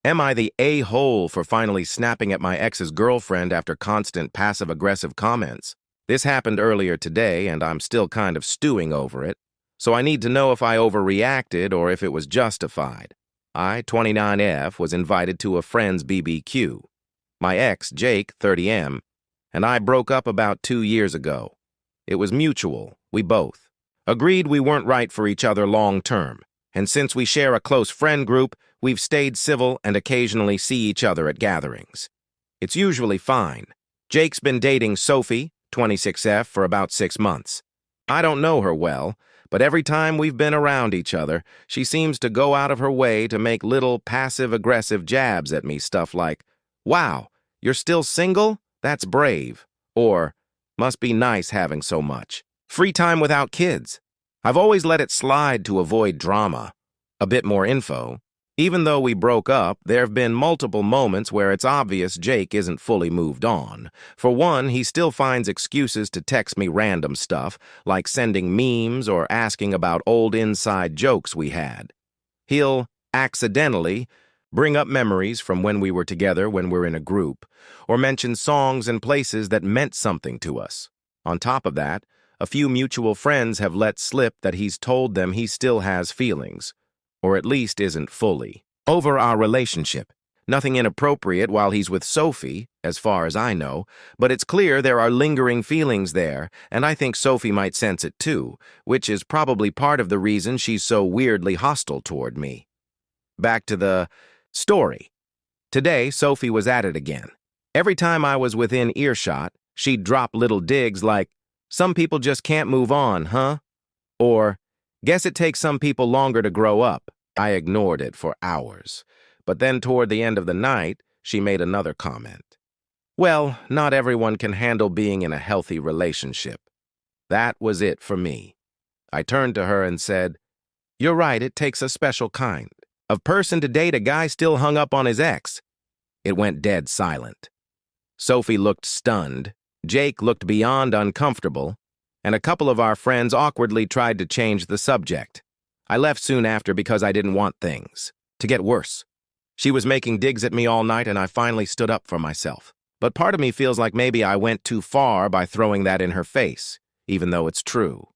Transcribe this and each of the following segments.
Am I the a-hole for finally snapping at my ex's girlfriend after constant passive-aggressive comments? This happened earlier today, and I'm still kind of stewing over it, so I need to know if I overreacted or if it was justified. I, 29F, was invited to a friend's BBQ. My ex, Jake, 30M, and I broke up about 2 years ago. It was mutual, we both. Agreed we weren't right for each other long-term, and since we share a close friend group, we've stayed civil and occasionally see each other at gatherings. It's usually fine. Jake's been dating Sophie, 26F, for about 6 months. I don't know her well, but every time we've been around each other, she seems to go out of her way to make little passive-aggressive jabs at me, stuff like, "Wow, you're still single? That's brave." Or, "Must be nice having so much. Free time without kids." I've always let it slide to avoid drama. A bit more info. Even though we broke up, there have been multiple moments where it's obvious Jake isn't fully moved on. For one, he still finds excuses to text me random stuff, like sending memes or asking about old inside jokes we had. He'll accidentally bring up memories from when we were together when we're in a group, or mention songs and places that meant something to us. On top of that, a few mutual friends have let slip that he's told them he still has feelings, or at least isn't fully, over our relationship. Nothing inappropriate while he's with Sophie, as far as I know, but it's clear there are lingering feelings there, and I think Sophie might sense it too, which is probably part of the reason she's so weirdly hostile toward me. Back to the story. Today, Sophie was at it again. Every time I was within earshot, she'd drop little digs like, "Some people just can't move on, huh?" Or, "Guess it takes some people longer to grow up." I ignored it for hours. But then toward the end of the night, she made another comment. Well, not everyone can handle being in a healthy relationship. That was it for me. I turned to her and said, "You're right, it takes a special kind of person to date a guy still hung up on his ex." It went dead silent. Sophie looked stunned, Jake looked beyond uncomfortable, and a couple of our friends awkwardly tried to change the subject. I left soon after because I didn't want things to get worse. She was making digs at me all night, and I finally stood up for myself. But part of me feels like maybe I went too far by throwing that in her face, even though it's true.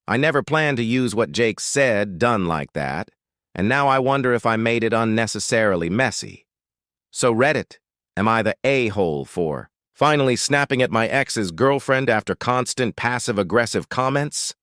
I never planned to use what Jake said done like that, and now I wonder if I made it unnecessarily messy. So Reddit, am I the a-hole for finally snapping at my ex's girlfriend after constant passive-aggressive comments?